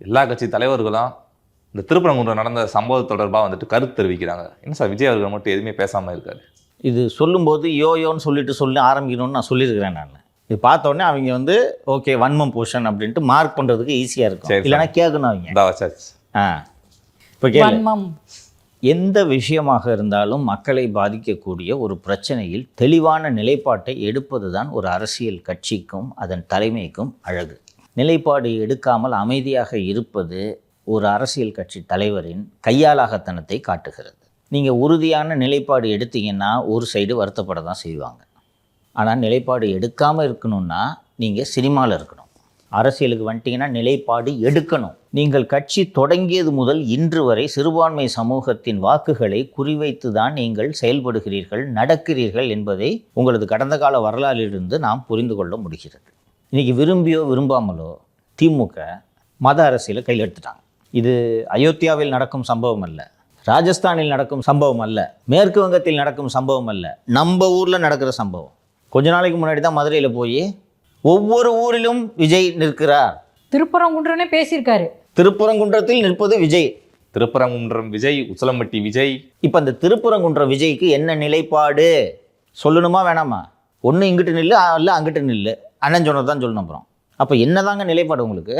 எல்லா கட்சி தலைவர்களும் இந்த திருப்பரங்குன்றம் நடந்த சம்பவம் தொடர்பாக வந்துட்டு கருத்து தெரிவிக்கிறாங்க. என்ன சார் விஜய் அவர்கள் மட்டும் எதுவுமே பேசாமல் இருக்காரு? இது சொல்லும்போது யோயோன்னு சொல்லி ஆரம்பிக்கணும்னு நான் சொல்லியிருக்கிறேன். நான் இது பார்த்த உடனே அவங்க வந்து ஓகே வன்மம் பூஷன் அப்படின்ட்டு மார்க் பண்ணுறதுக்கு ஈஸியாக இருக்கும். இல்லைன்னா கேட்கணும் அவங்க. இப்போ கேள்வி, எந்த விஷயமாக இருந்தாலும் மக்களை பாதிக்கக்கூடிய ஒரு பிரச்சனையில் தெளிவான நிலைப்பாட்டை எடுப்பது தான் ஒரு அரசியல் கட்சிக்கும் அதன் தலைமைக்கும் அழகு. நிலைப்பாடு எடுக்காமல் அமைதியாக இருப்பது ஒரு அரசியல் கட்சி தலைவரின் கையாளாகத்தனத்தை காட்டுகிறது. நீங்கள் உறுதியான நிலைப்பாடு எடுத்தீங்கன்னா ஒரு சைடு வருத்தப்பட தான் செய்வாங்க. ஆனால் நிலைப்பாடு எடுக்காமல் இருக்கணும்னா நீங்கள் சினிமாவில் இருக்கணும். அரசியலுக்கு வந்துட்டிங்கன்னா நிலைப்பாடு எடுக்கணும். நீங்கள் கட்சி தொடங்கியது முதல் இன்று வரை சிறுபான்மை சமூகத்தின் வாக்குகளை குறிவைத்து தான் நீங்கள் செயல்படுகிறீர்கள், நடக்கிறீர்கள் என்பதை உங்களது கடந்த கால வரலாறிலிருந்து நாம் புரிந்து கொள்ள முடிகிறது. இன்றைக்கி விரும்பியோ விரும்பாமலோ திமுக மத அரசியலை கையில் எடுத்துட்டாங்க. இது அயோத்தியாவில் நடக்கும் சம்பவம் அல்ல, ராஜஸ்தானில் நடக்கும் சம்பவம் அல்ல, மேற்கு வங்கத்தில் நடக்கும் சம்பவம் அல்ல, நம்ம ஊரில் நடக்கிற சம்பவம். கொஞ்ச நாளைக்கு முன்னாடி தான் மதுரையில் போய் ஒவ்வொரு ஊரிலும் விஜய் நிற்கிறார். திருப்பரங்குன்றனே பேசியிருக்காரு. திருப்பரங்குன்றத்தில் நிற்பது விஜய். திருப்பரங்குன்றம் விஜய், உசிலம்பட்டி விஜய். இப்போ அந்த திருப்பரங்குன்ற விஜய்க்கு என்ன நிலைப்பாடு சொல்லணுமா வேணாமா? ஒன்று இங்கிட்டு நில்லு, இல்லை அங்கிட்டு நில்லு, அண்ணன் சொன்னது தான் சொல்லணும். அப்புறம் அப்போ என்னதாங்க நிலைப்பாடு உங்களுக்கு?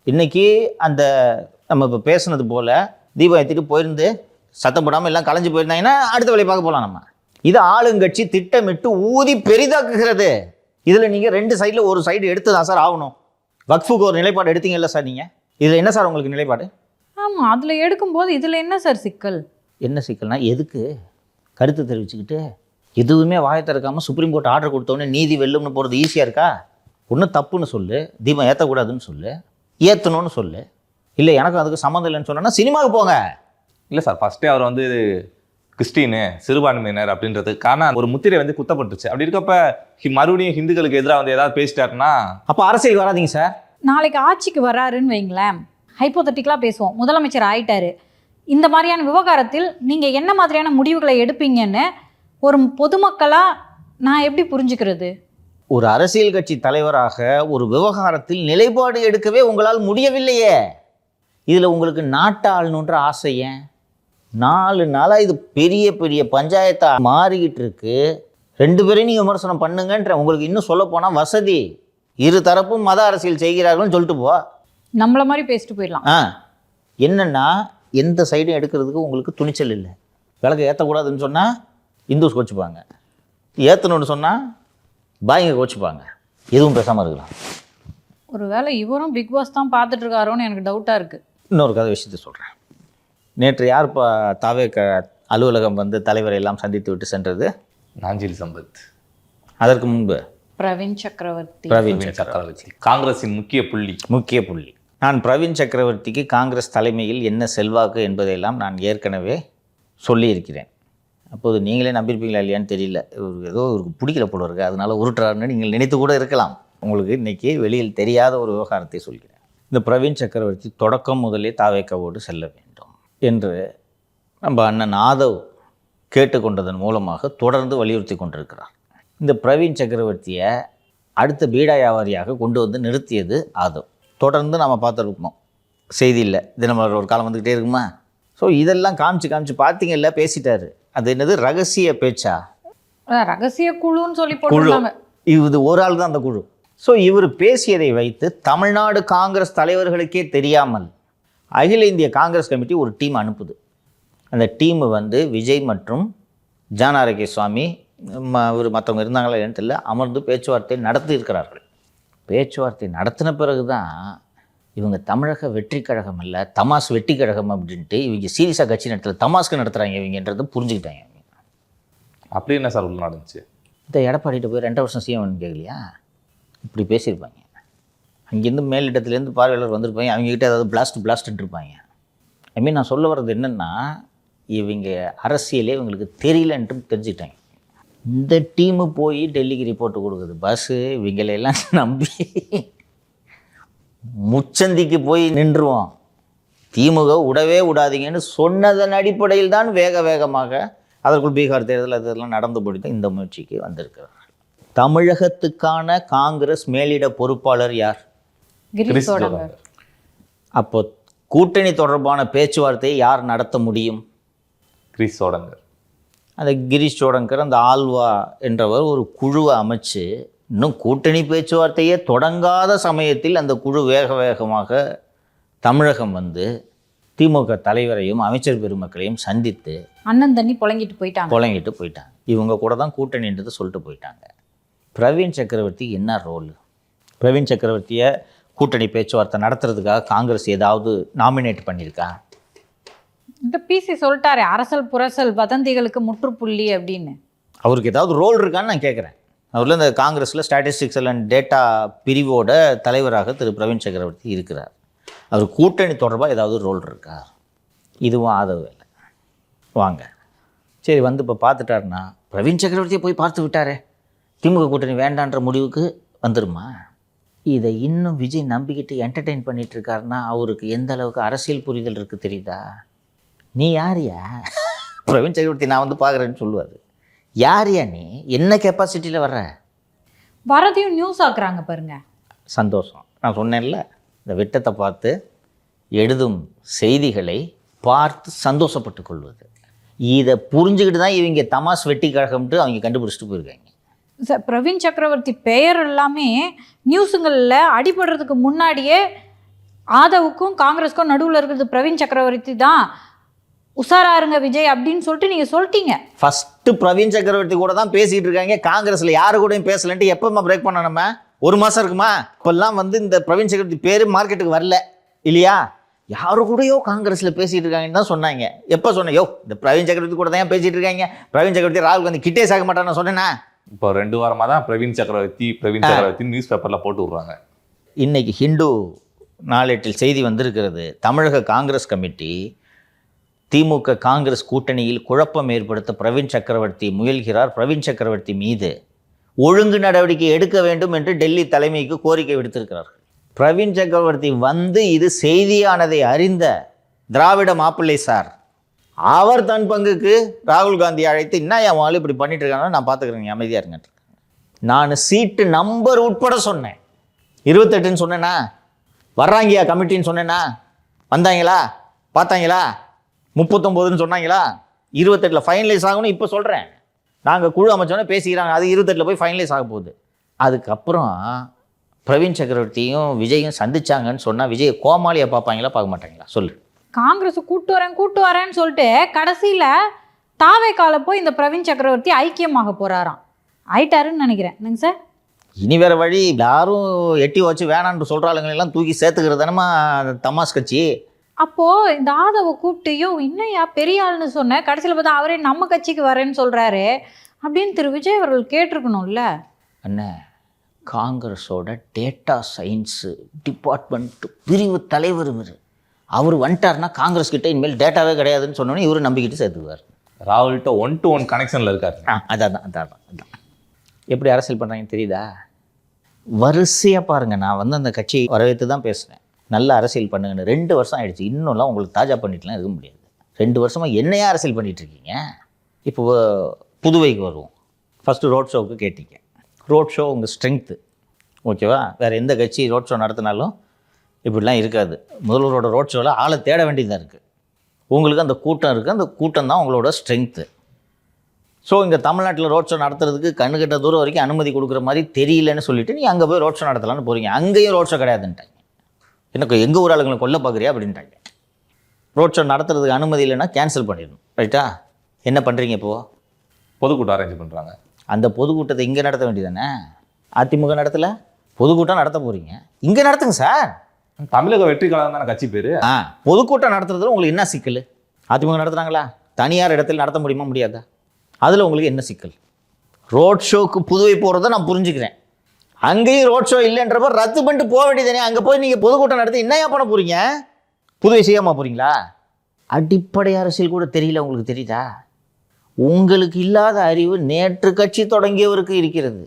இன்றைக்கி அந்த நம்ம இப்போ பேசுனது போல் தீபம் ஏற்றிட்டு போயிருந்து சத்தப்படாமல் எல்லாம் கலைஞ்சு போயிருந்தாங்கன்னா அடுத்த வேலையை பார்க்க போகலாம். நம்ம இது ஆளுங்கட்சி திட்டமிட்டு ஊதி பெரிதாக்குகிறது. இதில் நீங்கள் ரெண்டு சைடில் ஒரு சைடு எடுத்து தான் சார் ஆகணும். வக்ஃபுக்கு ஒரு நிலைப்பாடு எடுத்தீங்கல்ல சார் நீங்கள், இதில் என்ன சார் உங்களுக்கு நிலைப்பாடு? ஆமாம், அதில் எடுக்கும்போது இதில் என்ன சார் சிக்கல்? என்ன சிக்கல்னா எதுக்கு கருத்து தெரிவிச்சுக்கிட்டு எதுவுமே வாயை திறக்காமல் சுப்ரீம் கோர்ட் ஆர்டர் கொடுத்தோடனே நீதி வெல்லும்னு போகிறது ஈஸியாக இருக்கா? ஒன்று தப்புன்னு சொல்லு, தீபம் ஏற்றக்கூடாதுன்னு சொல்லு, ஏற்றணும்னு சொல்லு. இல்லை எனக்கு அதுக்கு சம்மந்தம் இல்லைன்னு சொன்னோன்னா சினிமாவுக்கு போங்க. இல்லை சார், ஃபஸ்ட்டே அவர் வந்து கிறிஸ்டினு சிறுபான்மையினர் அப்படின்றதுக்கான ஒரு முத்திரை வந்து குத்தப்பட்டுச்சு. அப்படி இருக்கப்ப மறுபடியும் ஹிந்துக்களுக்கு எதிராக வந்து ஏதாவது பேசிட்டாருன்னா அப்போ அரசியல் வராதிங்க சார். நாளைக்கு ஆட்சிக்கு வராருன்னு வைங்களேன், ஹைப்போதட்டிக்கலாக பேசுவோம், முதலமைச்சர் ஆயிட்டாரு, இந்த மாதிரியான விவகாரத்தில் நீங்கள் என்ன மாதிரியான முடிவுகளை எடுப்பீங்கன்னு ஒரு பொதுமக்களாக நான் எப்படி புரிஞ்சுக்கிறது? ஒரு அரசியல் கட்சி தலைவராக ஒரு விவகாரத்தில் நிலைப்பாடு எடுக்கவே உங்களால் முடியவில்லையே. இதில் உங்களுக்கு நாட்டை ஆளணுன்ற ஆசை ஏன்? 4 நாளாக இது பெரிய பெரிய பஞ்சாயத்தாக மாறிக்கிட்டு இருக்கு. 2 பேரையும் நீங்கள் விமர்சனம் பண்ணுங்கன்ற. உங்களுக்கு இன்னும் சொல்ல போனால் வசதி, இரு தரப்பும் மத அரசியல் செய்கிறார்கள்னு சொல்லிட்டு போ, நம்மளை மாதிரி பேசிட்டு போயிடலாம். என்னென்னா எந்த சைடும் எடுக்கிறதுக்கு உங்களுக்கு துணிச்சல் இல்லை. விளக்கு ஏற்றக்கூடாதுன்னு சொன்னால் இந்துஸ் கோச்சிப்பாங்க, ஏற்றணுன்னு சொன்னால் பாய்ங்க கோச்சிப்பாங்க. எதுவும் பேசாமல் இருக்கலாம். ஒரு வேளை இவரும் பிக் பாஸ் தான் பார்த்துட்டு இருக்காரோன்னு எனக்கு டவுட்டாக இருக்குது. இன்னொரு கதை விஷயத்தை சொல்கிறேன். நேற்று யார் தாவேக அலுவலகம் வந்து தலைவரை எல்லாம் சந்தித்து விட்டு சென்றது? நாஞ்சில் சம்பத். அதற்கு முன்பு பிரவீன் சக்கரவர்த்தி, காங்கிரஸின் முக்கிய புள்ளி. நான் பிரவீன் சக்கரவர்த்திக்கு காங்கிரஸ் தலைமையில் என்ன செல்வாக்கு என்பதையெல்லாம் நான் ஏற்கனவே சொல்லியிருக்கிறேன். அப்போது நீங்களே நம்பியிருப்பீங்களா இல்லையான்னு தெரியல. ஏதோ ஒரு பிடிக்கல போல இருக்குது, அதனால் உருட்டுறாருன்னு நீங்கள் நினைத்து கூட இருக்கலாம். உங்களுக்கு இன்றைக்கி வெளியில் தெரியாத ஒரு விவகாரத்தை சொல்கிறேன். இந்த பிரவீன் சக்கரவர்த்தி தொடக்கம் முதலே தாவேக்காவோடு செல்ல வேண்டும் என்று நம்ம அண்ணன் ஆதவ் கேட்டுக்கொண்டதன் மூலமாக தொடர்ந்து வலியுறுத்தி கொண்டிருக்கிறார். இந்த பிரவீன் சக்கரவர்த்தியை அடுத்த பீடா வியாபாரியாக கொண்டு வந்து நிறுத்தியது ஆதவ். தொடர்ந்து நம்ம பார்த்துருக்கோம், செய்தியில் தினமலர் ஒரு காலம் வந்துக்கிட்டே இருக்குமா. ஸோ இதெல்லாம் காமிச்சு பார்த்தீங்கல்ல, பேசிட்டாரு. அது என்னது ரகசிய பேச்சா? ரகசிய குழுன்னு சொல்லி போட்டுருக்காங்க. இது ஒரு ஆள் தான் அந்த குழு. ஸோ இவர் பேசியதை வைத்து தமிழ்நாடு காங்கிரஸ் தலைவர்களுக்கே தெரியாமல் அகில இந்திய காங்கிரஸ் கமிட்டி ஒரு டீம் அனுப்புது. அந்த டீமு வந்து விஜய் மற்றும் ஜான் ஆரோக்கியசுவாமி ஒரு மற்றவங்க இருந்தாங்களா என்னன்னு தெரியல, அமர்ந்து பேச்சுவார்த்தை நடத்தியிருக்கிறார்கள். பேச்சுவார்த்தை நடத்தின பிறகு தான் இவங்க தமிழக வெற்றி கழகம் இல்லை, தமாஸ் வெற்றி கழகம் அப்படின்ட்டு இவங்க சீரியஸாக கட்சி நடத்தல, தமாஸ்க்கு நடத்துகிறாங்க இவங்கன்றதை புரிஞ்சுக்கிட்டாங்க. அப்படி என்ன சார் உள்ள நடந்துச்சு? இந்த எடப்பாடிகிட்ட போய் 2 வருஷம் சிஎம் கேட்கலையா, இப்படி பேசியிருப்பாங்க. அங்கேருந்து மேலிடத்துலேருந்து பார்வையாளர் வந்திருப்பாங்க, அவங்ககிட்ட ஏதாவது பிளாஸ்ட்டு இருப்பாங்க. ஐ நான் சொல்ல வர்றது என்னென்னா, இவங்க அரசியலே இவங்களுக்கு தெரியலன்ட்டு தெரிஞ்சுக்கிட்டாங்க. இந்த டீமு போய் டெல்லிக்கு ரிப்போர்ட்டு கொடுக்குது. பஸ்ஸு இவங்களெல்லாம் நம்பி முச்சந்திக்கு போய் நின்றுவோம், திமுக விடவே விடாதீங்கன்னு சொன்னதன் அடிப்படையில் தான் வேகமாக அதற்குள் பீகார் தேர்தல் அதெல்லாம் நடந்து போயிட்டு இந்த முயற்சிக்கு வந்திருக்கிறார். தமிழகத்துக்கான காங்கிரஸ் மேலிட பொறுப்பாளர் யார்? அப்போ கூட்டணி தொடர்பான பேச்சுவார்த்தையை யார் நடத்த முடியும்? கிரீஷ் சோடங்கர். அந்த கிரீஷ் சோடங்கர், அந்த ஆல்வா என்றவர் ஒரு குழுவை அமைச்சு, இன்னும் கூட்டணி பேச்சுவார்த்தையே தொடங்காத சமயத்தில் அந்த குழு வேக வேகமாக தமிழகம் வந்து திமுக தலைவரையும் அமைச்சர் பெருமக்களையும் சந்தித்து அண்ணன் தண்ணி புழங்கிட்டு போயிட்டாங்க. இவங்க கூட தான் கூட்டணின்றது சொல்லிட்டு போயிட்டாங்க. பிரவீன் சக்கரவர்த்தி என்ன ரோல்? பிரவீன் சக்கரவர்த்தியை கூட்டணி பேச்சுவார்த்தை நடத்துறதுக்காக காங்கிரஸ் ஏதாவது நாமினேட் பண்ணியிருக்கா? இந்த பிசி சொல்லிட்டாரு, அரசல் புரசல் வதந்திகளுக்கு முற்றுப்புள்ளி அப்படின்னு. அவருக்கு ஏதாவது ரோல் இருக்கான்னு நான் கேட்குறேன். அவரில் இந்த காங்கிரஸில் ஸ்டாட்டிஸ்டிக்ஸ் அண்ட் டேட்டா பிரிவோட தலைவராக திரு பிரவீன் சக்கரவர்த்தி இருக்கிறார். அவர் கூட்டணி தொடர்பாக ஏதாவது ரோல் இருக்கா? இதுவும் ஆதரவு இல்லை. வாங்க, சரி வந்து இப்போ பார்த்துட்டாருன்னா பிரவீன் சக்கரவர்த்தியை போய் பார்த்து விட்டாரே, திமுக கூட்டணி வேண்டான்ற முடிவுக்கு வந்துருமா? இதை இன்னும் விஜய் நம்பிக்கிட்டு என்டர்டெயின் பண்ணிகிட்டு இருக்காருன்னா அவருக்கு எந்த அளவுக்கு அரசியல் புரிதல் இருக்குது தெரியுதா? நீ யாரியா? பிரவீன் சக்கரவர்த்தி நான் வந்து பார்க்குறேன்னு சொல்லுவார். யாரியா நீ? என்ன கெப்பாசிட்டியில் வர்ற? வரதையும் நியூஸ் ஆக்குறாங்க பாருங்க. சந்தோஷம். நான் சொன்னேன்ல, இந்த விட்டத்தை பார்த்து எழுதும் செய்திகளை பார்த்து சந்தோஷப்பட்டு கொள்வது. இதை புரிஞ்சுக்கிட்டு தான் இவங்க தமாஸ் வெட்டி கழகம்ட்டு அவங்க கண்டுபிடிச்சிட்டு போயிருக்காங்க. சார், பிரவீன் சக்கரவர்த்தி பெயர் எல்லாமே நியூஸுங்களில் அடிபடுறதுக்கு முன்னாடியே ஆதவுக்கும் காங்கிரஸுக்கும் நடுவில் இருக்கிறது பிரவீன் சக்கரவர்த்தி தான், உஷாராருங்க விஜய் அப்படின்னு சொல்லிட்டு நீங்கள் சொல்லிட்டீங்க. ஃபஸ்ட்டு பிரவீன் சக்கரவர்த்தி கூட தான் பேசிகிட்டு இருக்காங்க. காங்கிரஸில் யாரு கூடயும் பேசலன்ட்டு எப்போம்மா பிரேக் பண்ண? நம்ம 1 மாதம் இருக்குமா? இப்போல்லாம் வந்து இந்த பிரவீன் சக்கரவர்த்தி பேர் மார்க்கெட்டுக்கு வரல இல்லையா? யாரு கூடயோ காங்கிரஸில் பேசிகிட்டு இருக்காங்கன்னு தான் சொன்னாங்க. எப்போ சொன்னேன்? யோ, இந்த பிரவீன் சக்கரவர்த்தி கூட தான் பேசிகிட்டு இருக்காங்க. பிரவீன் சக்கரவர்த்தி ராகுல் காந்தி கிட்டே சாக மாட்டான்னு சொன்னேன்னா? இப்போ 2 வாரமாக தான் பிரவீன் சக்கரவர்த்தி நியூஸ் பேப்பரில் போட்டு விட்றாங்க. இன்னைக்கு ஹிந்து நாளேட்டில் செய்தி வந்திருக்கிறது. தமிழக காங்கிரஸ் கமிட்டி திமுக காங்கிரஸ் கூட்டணியில் குழப்பம் ஏற்படுத்த பிரவீன் சக்கரவர்த்தி முயல்கிறார். பிரவீன் சக்கரவர்த்தி மீது ஒழுங்கு நடவடிக்கை எடுக்க வேண்டும் என்று டெல்லி தலைமைக்கு கோரிக்கை விடுத்திருக்கிறார்கள். பிரவீன் சக்கரவர்த்தி வந்து இது செய்தியானதை அறிந்த திராவிட மாப்பிள்ளை சார், அவர் தன் பங்குக்கு ராகுல் காந்தி அழைத்து, என்ன என் வாழ் இப்படி பண்ணிட்டு இருக்காங்க, நான் பார்த்துக்கிறேன், அமைதியாக இருங்க. நான் சீட்டு நம்பர் உட்பட சொன்னேன். 28ன்னு சொன்னேன்னா? வர்றாங்கயா கமிட்டின்னு சொன்னேன்னா? வந்தாங்களா? பார்த்தாங்களா? 39ன்னு சொன்னாங்களா? 28 ஃபைனலைஸ் ஆகணும். இப்போ சொல்கிறேன், நாங்கள் குழு அமைச்சோன்னே பேசிக்கிறாங்க, அது 28 போய் ஃபைனலைஸ் ஆக போகுது. அதுக்கப்புறம் பிரவீன் சக்கரவர்த்தியும் விஜயும் சந்திச்சாங்கன்னு சொன்னால் விஜயை கோமாளியை பார்ப்பாங்களா பார்க்க மாட்டாங்களா? சொல்லு. காங்கிரஸ் கூட்டு வரேன்னு சொல்லிட்டு கடைசியில் தாவேக்கால போய் இந்த பிரவீன் சக்கரவர்த்தி ஐக்கியமாக போகிறாராம். ஆயிட்டாருன்னு நினைக்கிறேன். என்னங்க சார்? இனி வேறு வழி. யாரும் எட்டி வச்சு வேணான்னு சொல்கிறாளுங்களெல்லாம் தூக்கி சேர்த்துக்கிறது தானேமா தமாஸ் கட்சி. அப்போது இந்த ஆதவை கூப்பிட்டு, இன்னையா பெரிய ஆள்னு சொன்னேன், கடைசியில் பார்த்தா அவரே நம்ம கட்சிக்கு வரேன்னு சொல்கிறாரு அப்படின்னு திரு விஜய் அவர்கள் கேட்டிருக்கணும்ல. அண்ணே, காங்கிரஸோட டேட்டா சயின்ஸு டிபார்ட்மெண்ட் பிரிவு தலைவர் அவர் வந்துட்டார்னா காங்கிரஸ் கிட்ட இனிமேல் டேட்டாவே கிடையாதுன்னு சொன்னோன்னே இவரு நம்பிக்கிட்டு சேர்த்துக்குவார். ராகுல்கிட்ட 1-to-1 கனெக்ஷனில் இருக்கார். அதான் எப்படி அரசியல் பண்ணுறாங்கன்னு தெரியுதா? வரிசையாக பாருங்கள். நான் வந்து அந்த கட்சியை வரவேற்று தான் பேசுகிறேன். நல்ல அரசியல் பண்ணுங்கன்னு. 2 வருஷம் ஆயிடுச்சு. இன்னும்லாம் உங்களுக்கு தாஜா பண்ணிட்டுலாம் இருக்க முடியாது. 2 வருஷமாக என்னையா அரசியல் பண்ணிகிட்ருக்கீங்க? இப்போ புதுவைக்கு வருவோம். ஃபஸ்ட்டு ரோட் ஷோவுக்கு கேட்டீங்க. ரோட் ஷோ உங்கள் ஸ்ட்ரென்த்து, ஓகேவா? வேறு எந்த கட்சி ரோட் ஷோ நடத்தினாலும் இப்படிலாம் இருக்காது. முதல்வரோட ரோட் ஷோவில் ஆளை தேட வேண்டியதாக இருக்குது. உங்களுக்கு அந்த கூட்டம் இருக்குது, அந்த கூட்டம் தான் உங்களோட ஸ்ட்ரென்த்து. ஸோ இங்கே தமிழ்நாட்டில் ரோட் ஷோ நடத்துறதுக்கு கண்ணுக்கட்ட தூரம் வரைக்கும் அனுமதி கொடுக்குற மாதிரி தெரியலன்னு சொல்லிவிட்டு நீ அங்கே போய் ரோட் ஷோ நடத்தலான்னு போகிறீங்க. அங்கேயும் ரோட் ஷோ கிடையாதுன்ட்டாங்க. எனக்கு எங்கள் ஊர் ஆளுங்களை கொல்ல பார்க்குறியா அப்படின்ட்டாங்க. ரோட் ஷோ நடத்துறதுக்கு அனுமதி இல்லைன்னா கேன்சல் பண்ணிடணும். ரைட்டா? என்ன பண்ணுறீங்க இப்போது? பொதுக்கூட்டம் அரேஞ்ச் பண்ணுறாங்க. அந்த பொதுக்கூட்டத்தை இங்கே நடத்த வேண்டியதானே? அதிமுக நடத்தலை, பொதுக்கூட்டம் நடத்த போகிறீங்க, இங்கே நடத்துங்க சார். தமிழக வெற்றி கழகம் தானே கட்சி பேர். பொதுக்கூட்டம் நடத்துறதுல உங்களுக்கு என்ன சிக்கல்? அதிமுக நடத்துகிறாங்களா? தனியார் இடத்துல நடத்த முடியுமா? முடியாதா? அதில் உங்களுக்கு என்ன சிக்கல்? ரோட் ஷோக்கு புதுவை போகிறத நான் புரிஞ்சுக்கிறேன். அங்கேயும் ரோட் ஷோ இல்லைன்றப்ப ரத்து பண்ணிட்டு போக வேண்டியதானே. அங்கே போய் நீங்கள் பொதுக்கூட்டம் நடத்தி என்னையா பண்ண போகிறீங்க? புதுவை செய்யாமல் போகிறீங்களா? அடிப்படை அரசியல் கூட தெரியல உங்களுக்கு. தெரியுதா? உங்களுக்கு இல்லாத அறிவு நேற்று கட்சி தொடங்கியவருக்கு இருக்கிறது.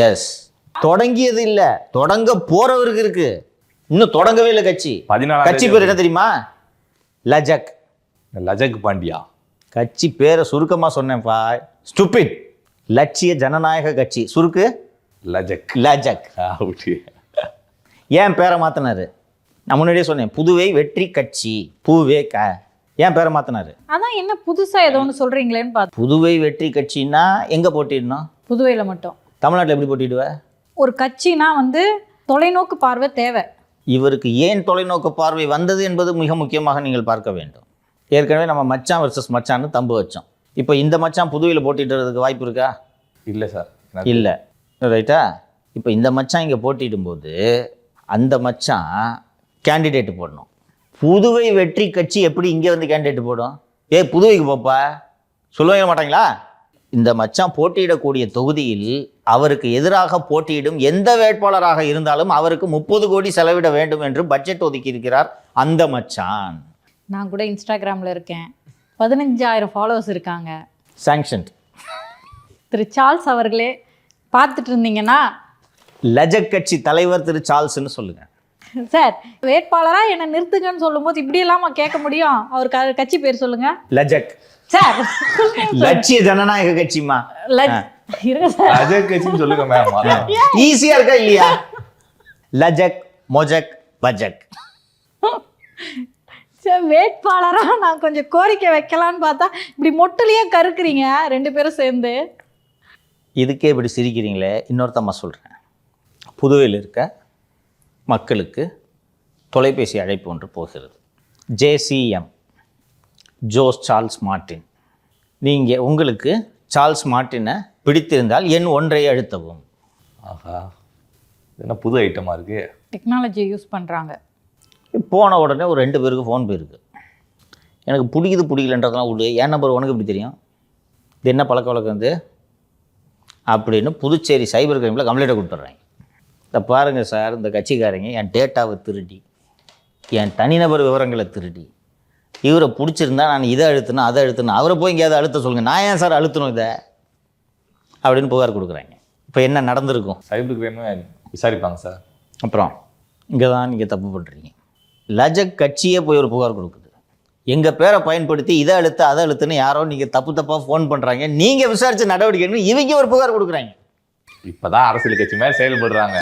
எஸ், தொடங்கியது இல்லை, தொடங்க போறவருக்கு இருக்கு. இன்னும் தொடங்கவே இல்லை கட்சி. 14 கட்சி பேர் என்ன தெரியுமா? லஜக் பாண்டியா. கட்சி பேரை சுருக்கமாக சொன்னேன்ப்பா. ஸ்டூபிட். லட்சிய ஜனநாயக கட்சி. சுருக்கு லஜக். ஏன் பேரை மாற்றினாரு? நான் முன்னாடியே சொன்னேன், புதுவை வெற்றி கட்சி பூவே ஏன் பேரை மாற்றினாரு? அதான் என்ன புதுசாக ஏதோ ஒன்று சொல்கிறீங்களேன்னு பார்த்து. புதுவை வெற்றி கட்சின்னா எங்கே போட்டிடணும்? புதுவையில் மட்டும். தமிழ்நாட்டில் எப்படி போட்டிடுவ? ஒரு கட்சினா வந்து தொலைநோக்கு பார்வை தேவை. இவருக்கு ஏன் தொலைநோக்கு பார்வை வந்தது என்பது மிக முக்கியமாக நீங்கள் பார்க்க வேண்டும். ஏற்கனவே நம்ம மச்சான் வர்சஸ் மச்சான்னு தம்பு வச்சோம். இப்போ இந்த மச்சான் புதுவையில் போட்டிடுறதுக்கு வாய்ப்பு இருக்கா? இல்லை சார், இல்லை. ரைட்டா? இப்போ இந்த மச்சான் இங்கே போட்டிடும்போது அந்த மச்சான் கேண்டிடேட்டு போடணும். புதுவை வெற்றி கட்சி எப்படி இங்கே வந்து கேண்டிடேட் போடும்? புதுவைக்கு போப்பா சொல்லுவாங்க மாட்டாங்களா? இந்த மச்சான் போட்டியிடக்கூடிய தொகுதியில் அவருக்கு எதிராக போட்டியிடும் எந்த வேட்பாளராக இருந்தாலும் அவருக்கு 30 கோடி செலவிட வேண்டும் என்று பட்ஜெட் ஒதுக்கி இருக்கிறார் அந்த மச்சான். நான் கூட இன்ஸ்டாகிராமில் இருக்கேன், 15,000 ஃபாலோவர்ஸ் இருக்காங்க. சாங்ஷன். திரு சார்ல்ஸ் அவர்களே பார்த்துட்டு இருந்தீங்கன்னா லஜக் கட்சி தலைவர் திரு சார்ல்ஸ்ன்னு சொல்லுங்க சார். வேட்பாளராக என்னை நிறுத்துங்கன்னு சொல்லும்போது இப்படி இல்லாம கேட்க முடியும்? அவர் கட்சி பேர் சொல்லுங்க. லஜக் சார். லட்சிய ஜனநாயக கட்சிமா. லஜக் கட்சின்னு சொல்லுங்க மேம். ஈஸியா இருக்கா இல்லையா? லஜக் மொஜக் பஜக். சார் வேட்பாளராக நான் கொஞ்சம் கோரிக்கை வைக்கலான்னு பார்த்தா இப்படி மொட்டிலேயே கருக்குறீங்க 2 பேரும் சேர்ந்து. இதுக்கே இப்படி சிரிக்கிறீங்களே, இன்னொருத்தம்மா சொல்கிறேன். புதுவையில் இருக்க மக்களுக்கு தொலைபேசி அழைப்பு ஒன்று போகிறது. JCM, Jose Charles Martin. நீங்கள் உங்களுக்கு சார்ல்ஸ் மார்ட்டினை பிடித்திருந்தால் எண் 1 அழுத்தவும். ஆஹா, என்ன புது ஐட்டமாக இருக்குது. டெக்னாலஜியை யூஸ் பண்ணுறாங்க. போன உடனே ஒரு 2 பேருக்கு ஃபோன் போயிருக்கு. எனக்கு பிடிக்கலன்றதெல்லாம் விடு, என் நம்பர் உனக்கு எப்படி தெரியும்? இது என்ன பழக்க வழக்கம் வந்து அப்படின்னு புதுச்சேரி சைபர் கிரைமில் கம்ப்ளைண்ட்டை கொடுத்துட்றாங்க. இதை பாருங்கள் சார், இந்த கட்சிக்காரங்க என் டேட்டாவை திருடி, என் தனிநபர் விவரங்களை திருடி, இவரை பிடிச்சிருந்தா நான் இதை அழுத்தணும் அதை அழுத்தணும், அவரை போய் எங்கேயாவது அழுத்த சொல்லுங்கள், நான் ஏன் சார் அழுத்தணும் இதை அப்படின்னு புகார் கொடுக்குறாங்க. இப்போ என்ன நடந்திருக்கும்? சைபர் கிரைமே விசாரிப்பாங்க சார். அப்புறம் இங்கே தான் நீங்கள் தப்பு பண்ணுறீங்க. லஜக் கட்சியே போய் ஒரு புகார் கொடுக்குது. எங்கள் பேரை பயன்படுத்தி இதை அழுத்த அதை அழுத்துன்னு யாரோ நீங்கள் தப்பாக ஃபோன் பண்ணுறாங்க, நீங்கள் விசாரித்த நடவடிக்கைன்னு இவங்க ஒரு புகார் கொடுக்குறாங்க. இப்போ தான் அரசியல் கட்சி மேலே செயல்படுறாங்க.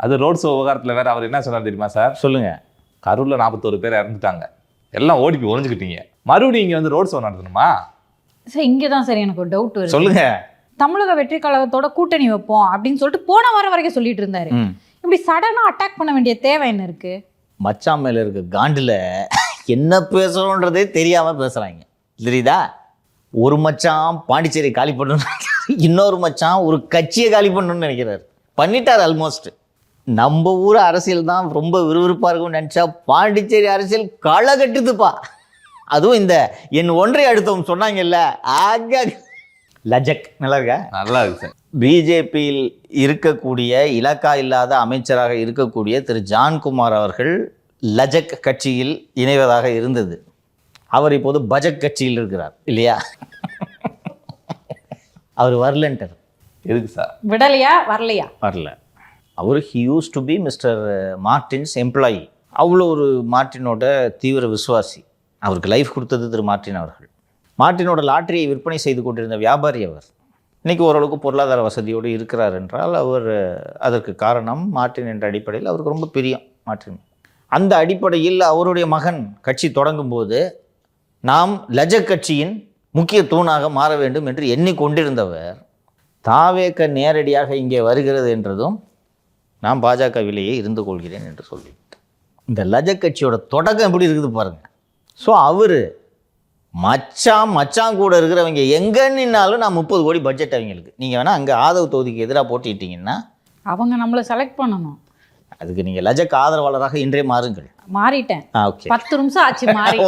அது ரோட் ஷோ விவகாரத்தில் வேறு அவர் என்ன சொன்னார் தெரியுமா சார்? சொல்லுங்கள். கரூரில் 41 பேர் இறந்துட்டாங்க, எல்லாம் ஓடி போய் ஒழிஞ்சுக்கிட்டீங்க, மறுபடியும் இங்கே வந்து ரோட் ஷோ நடத்தணுமா சார்? இங்கே தான் சார் எனக்கு ஒரு டவுட் வருது. சொல்லுங்கள். தமிழக வெற்றி கழகத்தோட கூட்டணி வைப்போம் அப்படின்னு சொல்லிட்டு போன வாரம் வரைக்கும் சொல்லிட்டு இருந்தாரு. இப்படி சடனாக அட்டாக் பண்ண வேண்டிய தேவை என்ன இருக்கு? மச்சான் மேலே இருக்க காண்டில் என்ன பேசுகிறோன்றதே தெரியாமல் பேசுகிறாங்க, தெரியுதா? ஒரு மச்சான் பாண்டிச்சேரி காலி பண்ணணும், இன்னொரு மச்சான் ஒரு கட்சியை காலி பண்ணணும்னு நினைக்கிறார். பண்ணிட்டார் ஆல்மோஸ்ட். நம்ம ஊர் அரசியல் தான் ரொம்ப விறுவிறுப்பாக இருக்கும்னு நினச்சா பாண்டிச்சேரி அரசியல் களை கட்டுதுப்பா. அதுவும் இந்த என் 1 அழுத்தம் சொன்னாங்கல்ல, ஆக லஜக். நல்லா இருக்கா? நல்லா இருக்கு சார். பிஜேபியில் இருக்கக்கூடிய இலாக்கா இல்லாத அமைச்சராக இருக்கக்கூடிய திரு ஜான்குமார் அவர்கள் லஜக் கட்சியில் இணைவதாக இருந்தது. அவர் இப்போது பஜக் கட்சியில் இருக்கிறார் இல்லையா? அவர் வரலன்ட்டார். எதுக்கு சார்? விடலையா? வரலையா? வரல. அவர் he use to be mister Martin's employee. அவ்வளோ ஒரு மார்ட்டினோட தீவிர விசுவாசி. அவருக்கு லைஃப் கொடுத்தது திரு மார்ட்டின் அவர்கள். மார்ட்டினோட லாட்டரியை விற்பனை செய்து கொண்டிருந்த வியாபாரி அவர். இன்றைக்கி ஓரளவுக்கு பொருளாதார வசதியோடு இருக்கிறார் என்றால் அவர் அதற்கு காரணம் மார்ட்டின் என்ற அடிப்படையில் அவருக்கு ரொம்ப பிரியம் மார்ட்டின். அந்த அடிப்படையில் அவருடைய மகன் கட்சி தொடங்கும்போது நாம் லஜக் கட்சியின் முக்கிய தூணாக மாற வேண்டும் என்று எண்ணிக்கொண்டிருந்தவர் தாவேக நேரடியாக இங்கே வருகிறது என்றதும் நான் பாஜகவிலேயே இருந்து கொள்கிறேன் என்று சொல்லிவிட்டு இந்த லஜக் கட்சியோட தொடக்கம் எப்படி இருக்குது பாருங்கள். ஸோ அவர் மச்சான் கூட இருக்கிறவங்க எங்கே நின்னாலும் நான் 30 கோடி பட்ஜெட் அவங்களுக்கு. நீங்கள் வேணால் அங்கே ஆதவ் தொகுதிக்கு எதிராக போட்டிட்டீங்கன்னா அவங்க நம்மளை செலக்ட் பண்ணணும். அதுக்கு நீங்கள் லஜக் ஆதரவாளராக இன்றே மாறுங்கள். மாறிட்டேன். ஓகே, 10 நிமிஷம் ஆச்சு மாறி.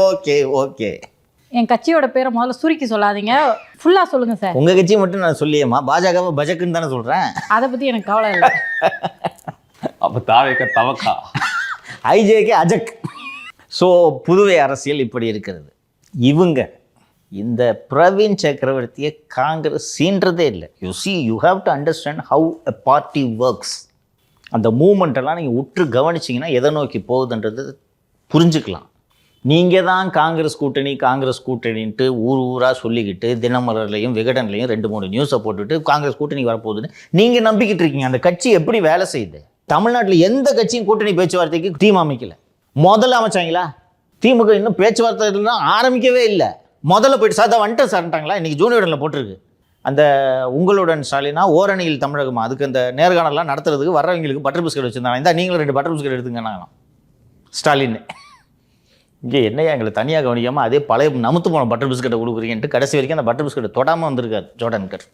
ஓகே. என் கட்சியோட பேரை முதல்ல சுருக்கி சொல்லாதீங்க, ஃபுல்லாக சொல்லுங்கள் சார். உங்கள் கட்சியை மட்டும் நான் சொல்லியேம்மா, பாஜகவை பஜக்குன்னு தானே சொல்கிறேன். அதை பற்றி எனக்கு கவலை இல்லை. அப்போ தாவேக்க தவக்கா, ஐஜேகே அஜக். ஸோ புதுவை அரசியல் இப்படி இருக்கிறது. இவங்க இந்த பிரவீன் சக்கரவர்த்தியை காங்கிரஸ் சீன்றதே இல்லை. You have to understand how a party works. அந்த மூமெண்ட்டெல்லாம் நீங்கள் உற்று கவனிச்சிங்கன்னா எதை நோக்கி போகுதுன்றது புரிஞ்சுக்கலாம். நீங்கள் தான் காங்கிரஸ் கூட்டணின்ட்டு ஊராக சொல்லிக்கிட்டு தினமலர்லையும் விகடன்லையும் 2-3 நியூஸை போட்டுட்டு காங்கிரஸ் கூட்டணி வரப்போகுதுன்னு நீங்கள் நம்பிக்கிட்டு இருக்கீங்க. அந்த கட்சி எப்படி வேலை செய்யுது? தமிழ்நாட்டில் எந்த கட்சியும் கூட்டணி பேச்சுவார்த்தைக்கு டீம் அமைக்கல. முதல்ல அமைச்சாங்களா? திமுக இன்னும் பேச்சுவார்த்தைலாம் ஆரம்பிக்கவே இல்லை. முதல்ல போயிட்டு சார் வந்துட்டு சார்ட்டாங்களா? இன்றைக்கி ஜூனியரில் போட்டிருக்கு. அந்த உங்களுடன் ஸ்டாலினா ஓரணியில் தமிழகமா, அதுக்கு அந்த நேர்காணலாம் நடத்துறதுக்கு வர்றவங்களுக்கு பட்டர் பிஸ்கட் வச்சுருந்தாங்க. இந்த நீங்களும் 2 பட்டர் பிஸ்கட் எடுத்துங்க நாங்களாம் ஸ்டாலின். இங்கே என்னையா எங்களை தனியாக கவனிக்காமல் அதே பழைய நமுத்து போன பட்டர் பிஸ்கட்டை கொடுக்குறீங்கன்ட்டு கடைசி வரைக்கும் அந்த பட்டர் பிஸ்கட்டை தொடாமல் வந்திருக்காரு ஜோர்டான்கர்.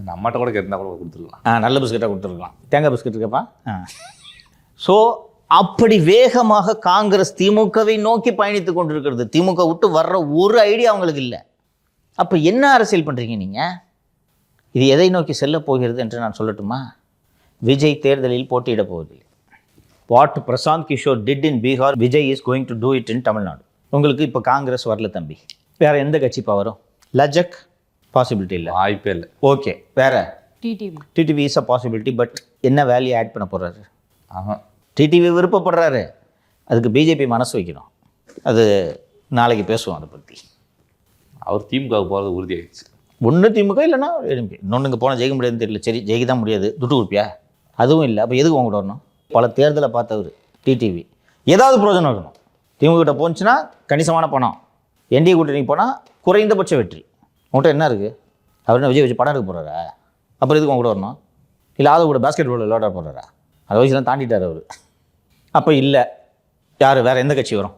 நம்மகிட்ட கூட கேட்டால் கூட கொடுத்துருக்கலாம். நல்ல பிஸ்கட்டாக கொடுத்துருக்கலாம். தேங்காய் பிஸ்கட் இருக்கப்பா. ஸோ அப்படி வேகமாக காங்கிரஸ் திமுகவை நோக்கி பயணித்து கொண்டிருக்கிறது. திமுக விட்டு வர்ற ஒரு ஐடியா அவங்களுக்கு இல்லை. அப்போ என்ன அரசியல் பண்ணுறீங்க நீங்கள்? இது எதை நோக்கி செல்ல போகிறது என்று நான் சொல்லட்டுமா? விஜய் தேர்தலில் போட்டியிட போவதில்லை. What Prashant Kishor did in Bihar, Vijay is going to do it in Tamil Nadu. உங்களுக்கு இப்போ காங்கிரஸ் வரல தம்பி. வேறு எந்த கட்சி இப்போ வரும்? லஜக் பாசிபிலிட்டி இல்லை, வாய்ப்பே இல்லை. ஓகே, வேறு TTV is a possibility. But என்ன வேல்யூ ஆட் பண்ண போகிறாரு? டிடிவி விருப்பப்படுறாரு, அதுக்கு பிஜேபி மனசு வைக்கணும். அது நாளைக்கு பேசுவோம் அதை பற்றி. அவர் திமுகவுக்கு போகிறது உறுதியாகிடுச்சு. ஒன்று திமுக இல்லைன்னா இன்னொன்று இங்கே போனால் ஜெயிக்க முடியாதுன்னு தெரியல. சரி, ஜெயிக்க தான் முடியாது, துட்டு கொடுப்பியா? அதுவும் இல்லை. அப்போ எதுக்கு உங்கள்கிட்ட வரணும்? பல தேர்தலை பார்த்தவர் டிடிவி. ஏதாவது பிரயோஜனம் இருக்கணும். திமுக கிட்ட போச்சுன்னா கணிசமான பணம், என்டிஏ கூட்டணிக்கு போனால் குறைந்தபட்ச வெற்றி. உங்கள்கிட்ட என்ன இருக்குது? அவர் என்ன விஜய் வச்சு படம் எடுக்க போகிறாரா? அப்புறம் எதுக்கு உங்க கூட வரணும்? இல்லை அதை கூட பாஸ்கெட் பால் விளையாட போகிறாரா? அதை வயசுலாம் தாண்டிட்டார் அவர். அப்போ இல்லை. யார் வேறு எந்த கட்சி வரும்?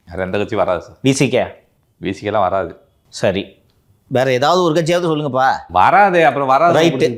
வேறு எந்த கட்சி வராது சார். பிசிகேலாம் வராது. சரி, வேறு ஏதாவது ஒரு கட்சியாவது சொல்லுங்கப்பா. வராது. அப்புறம் வராது. ரைட்டு.